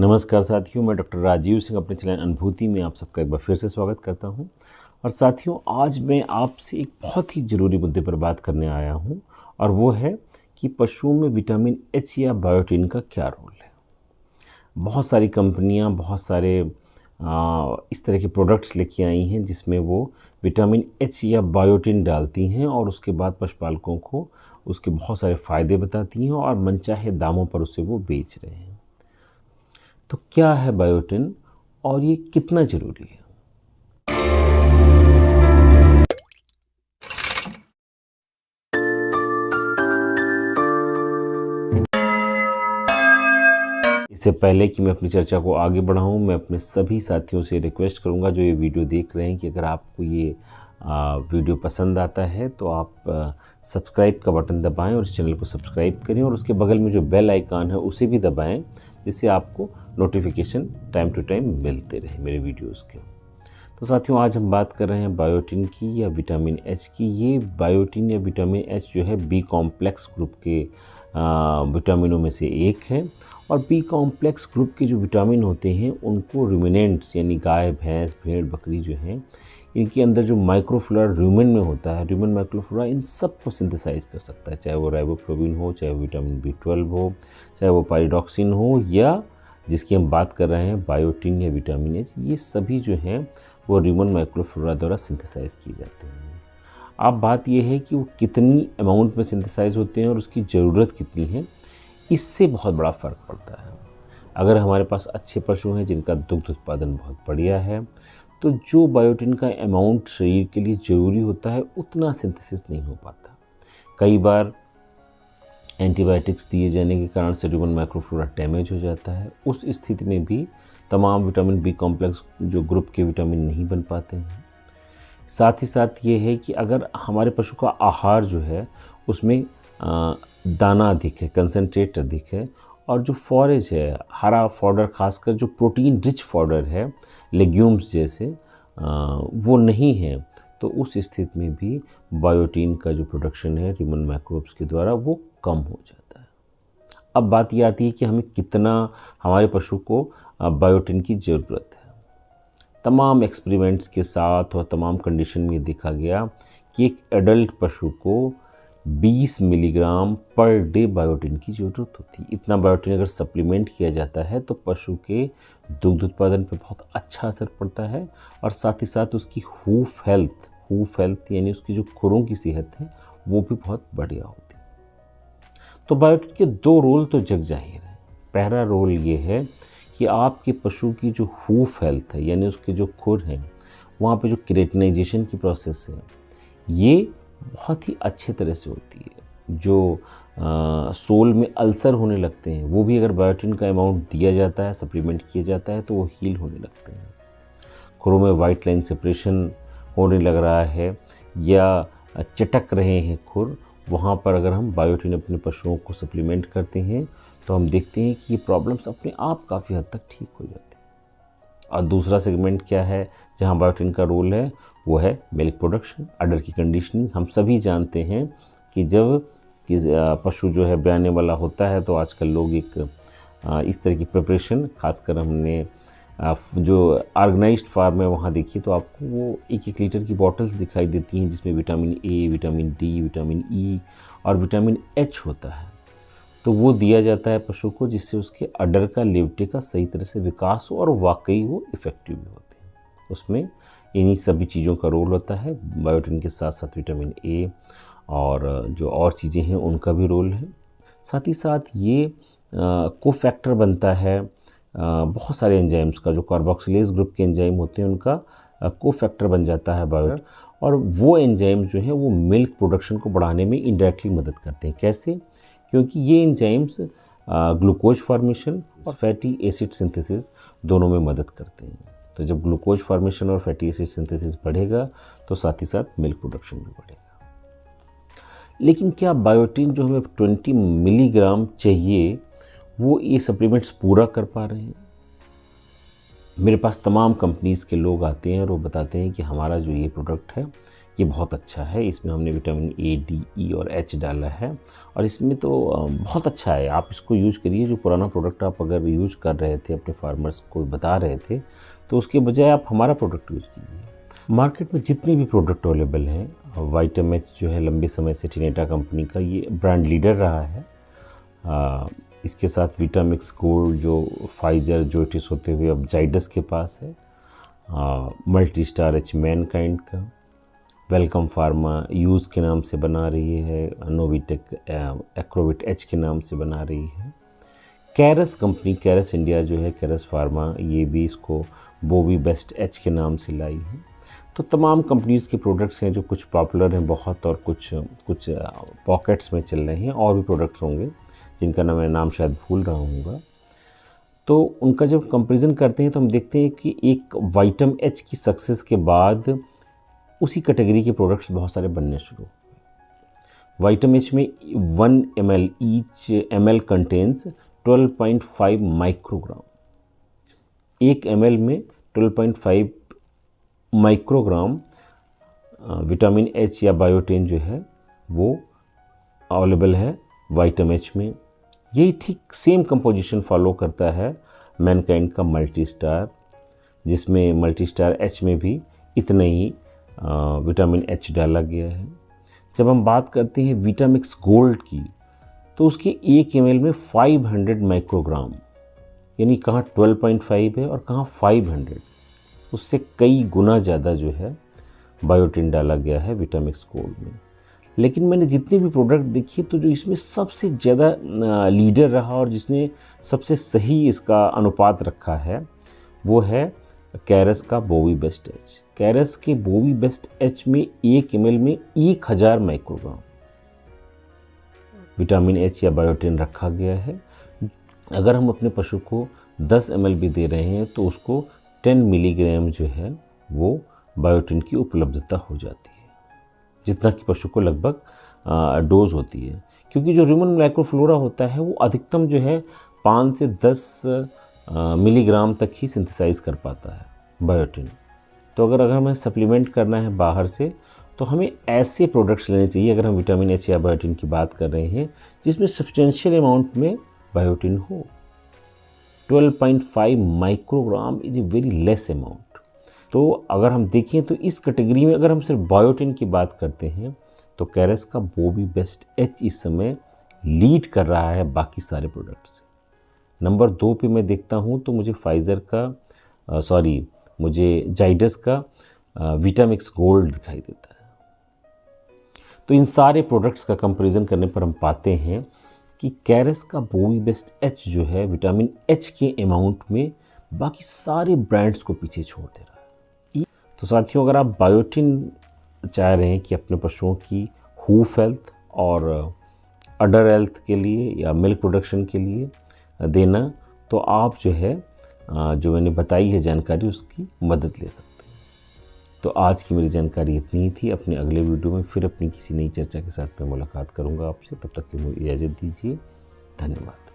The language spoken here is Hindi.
नमस्कार साथियों, मैं डॉक्टर राजीव सिंह अपने चैनल अनुभूति में आप सबका एक बार फिर से स्वागत करता हूं। और साथियों, आज मैं आपसे एक बहुत ही ज़रूरी मुद्दे पर बात करने आया हूं, और वो है कि पशुओं में विटामिन एच या बायोटिन का क्या रोल है। बहुत सारी कंपनियां बहुत सारे इस तरह के प्रोडक्ट्स लेके आई हैं जिसमें वो विटामिन एच या बायोटिन डालती हैं और उसके बाद पशुपालकों को उसके बहुत सारे फ़ायदे बताती हैं और मनचाहे दामों पर उसे वो बेच रहे हैं। तो क्या है बायोटिन और ये कितना ज़रूरी है? इससे पहले कि मैं अपनी चर्चा को आगे बढ़ाऊं, मैं अपने सभी साथियों से रिक्वेस्ट करूंगा जो ये वीडियो देख रहे हैं कि अगर आपको ये वीडियो पसंद आता है तो आप सब्सक्राइब का बटन दबाएं और इस चैनल को सब्सक्राइब करें और उसके बगल में जो बेल आइकन है उसे भी दबाएं, जिससे आपको नोटिफिकेशन टाइम टू टाइम मिलते रहे मेरे वीडियोज़ के। तो साथियों, आज हम बात कर रहे हैं बायोटिन की या विटामिन एच की। ये बायोटिन या विटामिन एच जो है बी कॉम्प्लेक्स ग्रुप के विटामिनों में से एक है। और बी कॉम्प्लेक्स ग्रुप के जो विटामिन होते हैं उनको रूमिनेंट्स यानी गाय, भैंस, भेड़, बकरी जो हैं, इनके अंदर जो माइक्रोफ्लोरा रूमेन में होता है, रूमेन माइक्रोफ्लोरा इन सब को सिंथेसाइज कर सकता है, चाहे वो राइबोफ्लोविन हो, चाहे वो विटामिन B12 हो, चाहे वो पाइरोक्सिन हो, या जिसकी हम बात कर रहे हैं बायोटिन या विटामिन एच, ये सभी जो हैं वो ह्यूमन माइक्रोफ्लोरा द्वारा सिंथेसाइज किए जाते हैं। अब बात यह है कि वो कितनी अमाउंट में सिंथेसाइज होते हैं और उसकी ज़रूरत कितनी है, इससे बहुत बड़ा फ़र्क पड़ता है। अगर हमारे पास अच्छे पशु हैं जिनका दुग्ध उत्पादन बहुत बढ़िया है, तो जो बायोटिन का अमाउंट शरीर के लिए ज़रूरी होता है उतना सिंथेसिस नहीं हो पाता। कई बार एंटीबायोटिक्स दिए जाने के कारण से ह्यूमन माइक्रोफ्लोरा डैमेज हो जाता है। उस स्थिति में भी तमाम विटामिन बी कॉम्प्लेक्स जो ग्रुप के विटामिन नहीं बन पाते हैं। साथ ही साथ ये है कि अगर हमारे पशु का आहार जो है उसमें दाना अधिक है, कंसंट्रेट अधिक है, और जो फॉरेज है, हरा फॉडर, खासकर जो प्रोटीन रिच फॉडर है, लेग्यूम्स जैसे, वो नहीं है, तो उस स्थिति में भी बायोटिन का जो प्रोडक्शन है ह्यूमन माइक्रोब्स के द्वारा वो कम हो जाता है। अब बात ये आती है कि हमें कितना हमारे पशु को बायोटिन की ज़रूरत है। तमाम एक्सपेरिमेंट्स के साथ और तमाम कंडीशन में देखा गया कि एक एडल्ट पशु को 20 मिलीग्राम पर डे बायोटिन की ज़रूरत होती है। इतना बायोटिन अगर सप्लीमेंट किया जाता है तो पशु के दुग्ध उत्पादन पर बहुत अच्छा असर पड़ता है, और साथ ही साथ उसकी हूफ हेल्थ यानी उसकी जो खुरों की सेहत है वो भी बहुत बढ़िया होती है। तो बायोटिन के दो रोल तो जग जाहिर है। पहला रोल ये है कि आपके पशु की जो हूफ हेल्थ है यानी उसके जो खुर हैं, वहाँ पे जो केराटिनाइजेशन की प्रोसेस है ये बहुत ही अच्छे तरह से होती है। जो सोल में अल्सर होने लगते हैं वो भी अगर बायोटिन का अमाउंट दिया जाता है, सप्लीमेंट किया जाता है, तो वो हील होने लगते हैं। खुरों में वाइट लाइन सेपरेशन होने लग रहा है या चटक रहे हैं खुर, वहाँ पर अगर हम बायोटिन अपने पशुओं को सप्लीमेंट करते हैं तो हम देखते हैं कि ये प्रॉब्लम्स अपने आप काफ़ी हद तक ठीक हो जाती हैं। और दूसरा सेगमेंट क्या है जहाँ बायोटिन का रोल है, वो है मिल्क प्रोडक्शन, अडर की कंडीशनिंग। हम सभी जानते हैं कि जब पशु जो है ब्याने वाला होता है तो आजकल लोग एक इस तरह की प्रिपरेशन, खासकर हमने जो ऑर्गेनाइज्ड फार्म है वहाँ देखिए तो आपको वो 1-1 लीटर की बॉटल्स दिखाई देती हैं जिसमें vitamin A, vitamin D, vitamin E और विटामिन एच होता है। तो वो दिया जाता है पशु को जिससे उसके अडर का, लेवटे का सही तरह से विकास हो और वाकई वो इफ़ेक्टिव भी होते हैं। उसमें इन्हीं सभी चीज़ों का रोल होता है। बायोटिन के साथ साथ विटामिन ए और जो और चीज़ें हैं उनका भी रोल है। साथ ही साथ ये कोफैक्टर बनता है बहुत सारे एंजाइम्स का। जो कार्बोक्सिलेज ग्रुप के एंजाइम होते हैं उनका कोफैक्टर बन जाता है बायोटिन, और वो एंजाइम्स जो हैं वो मिल्क प्रोडक्शन को बढ़ाने में इनडायरेक्टली मदद करते हैं। कैसे? क्योंकि ये एंजाइम्स ग्लूकोज फॉर्मेशन और फैटी एसिड सिंथेसिस दोनों में मदद करते हैं। तो जब ग्लूकोज फॉर्मेशन और फैटी एसिड सिंथेसिस बढ़ेगा तो साथ ही साथ मिल्क प्रोडक्शन भी बढ़ेगा। लेकिन क्या बायोटिन जो हमें 20 मिलीग्राम चाहिए वो ये सप्लीमेंट्स पूरा कर पा रहे हैं? मेरे पास तमाम कंपनीज़ के लोग आते हैं और वो बताते हैं कि हमारा जो ये प्रोडक्ट है ये बहुत अच्छा है, इसमें हमने विटामिन ए, डी, ई और एच डाला है और इसमें तो बहुत अच्छा है, आप इसको यूज़ करिए। जो पुराना प्रोडक्ट आप अगर यूज़ कर रहे थे, अपने फार्मर्स को बता रहे थे, तो उसके बजाय आप हमारा प्रोडक्ट यूज़ कीजिए। मार्केट में जितने भी प्रोडक्ट अवेलेबल हैं, वाइटामेक्स जो है लंबे समय से टिनेटा कंपनी का ये ब्रांड लीडर रहा है। इसके साथ विटामिक्स गोल्ड जो फाइजर जोइटिस होते हुए अब जाइडस के पास है, मल्टी स्टार एच मैनकाइंड का, वेलकम फार्मा यूज़ के नाम से बना रही है, नोविटेक एक्रोविट एच के नाम से बना रही है। कैरस कंपनी, कैरस इंडिया जो है, कैरस फार्मा, ये भी इसको बोवी बेस्ट एच के नाम से लाई है। तो तमाम कंपनीज़ के प्रोडक्ट्स हैं जो कुछ पॉपुलर हैं बहुत और कुछ पॉकेट्स में चल रहे हैं, और भी प्रोडक्ट्स होंगे जिनका मैं नाम शायद भूल रहा हूँगा। तो उनका जब कंपैरिजन करते हैं तो हम देखते हैं कि एक वाइटम एच की सक्सेस के बाद उसी कैटेगरी के प्रोडक्ट्स बहुत सारे बनने शुरू हुए। वाइटम एच में 1 ml each ml contains 12.5 microgram. 1 ml में 12.5 माइक्रोग्राम विटामिन एच या बायोटिन जो है वो अवेलेबल है वाइटम एच में। यही ठीक सेम कंपोजिशन फॉलो करता है मैनकाइंड का मल्टी स्टार, जिसमें मल्टी स्टार एच में भी इतना ही विटामिन एच डाला गया है। जब हम बात करते हैं विटामिक्स गोल्ड की, तो उसके 1 ml में 500 माइक्रोग्राम, यानी कहाँ 12.5 है और कहाँ 500, उससे कई गुना ज़्यादा जो है बायोटिन डाला गया है विटामिक्स गोल्ड में। लेकिन मैंने जितने भी प्रोडक्ट देखे तो जो इसमें सबसे ज़्यादा लीडर रहा और जिसने सबसे सही इसका अनुपात रखा है वो है कैरस का बोवी बेस्ट एच। कैरस के बोवी बेस्ट एच में 1 ml में 1000 माइक्रोग्राम विटामिन एच या बायोटिन रखा गया है। अगर हम अपने पशु को 10 ml भी दे रहे हैं तो उसको 10 मिलीग्राम जो है वो बायोटिन की उपलब्धता हो जाती है, जितना कि पशु को लगभग डोज होती है। क्योंकि जो ह्यूमन माइक्रोफ्लोरा होता है वो अधिकतम जो है 5 से 10 मिलीग्राम तक ही सिंथेसाइज कर पाता है बायोटिन। तो अगर हमें सप्लीमेंट करना है बाहर से तो हमें ऐसे प्रोडक्ट्स लेने चाहिए, अगर हम विटामिन एच या बायोटिन की बात कर रहे हैं, जिसमें सब्सटेंशियल अमाउंट में बायोटिन हो। 12.5 microgram is a very less amount. तो अगर हम देखें तो इस कैटेगरी में अगर हम सिर्फ बायोटिन की बात करते हैं तो कैरस का बोवी बेस्ट एच इस समय लीड कर रहा है बाकी सारे प्रोडक्ट से। नंबर 2 पे मैं देखता हूँ तो मुझे फाइज़र का मुझे जाइडस का विटामिक्स गोल्ड दिखाई देता है। तो इन सारे प्रोडक्ट्स का कंपैरिजन करने पर हम पाते हैं कि कैरस का बोवी बेस्ट एच जो है विटामिन एच के अमाउंट में बाकी सारे ब्रांड्स को पीछे छोड़ दे रहा है। तो साथियों, अगर आप बायोटिन चाह रहे हैं कि अपने पशुओं की हूफ हेल्थ और अडर हेल्थ के लिए या मिल्क प्रोडक्शन के लिए देना, तो आप जो है जो मैंने बताई है जानकारी उसकी मदद ले सकते हैं। तो आज की मेरी जानकारी इतनी ही थी। अपने अगले वीडियो में फिर अपनी किसी नई चर्चा के साथ मैं मुलाकात करूंगा आपसे। तब तक के लिए मुझे इजाज़त दीजिए। धन्यवाद।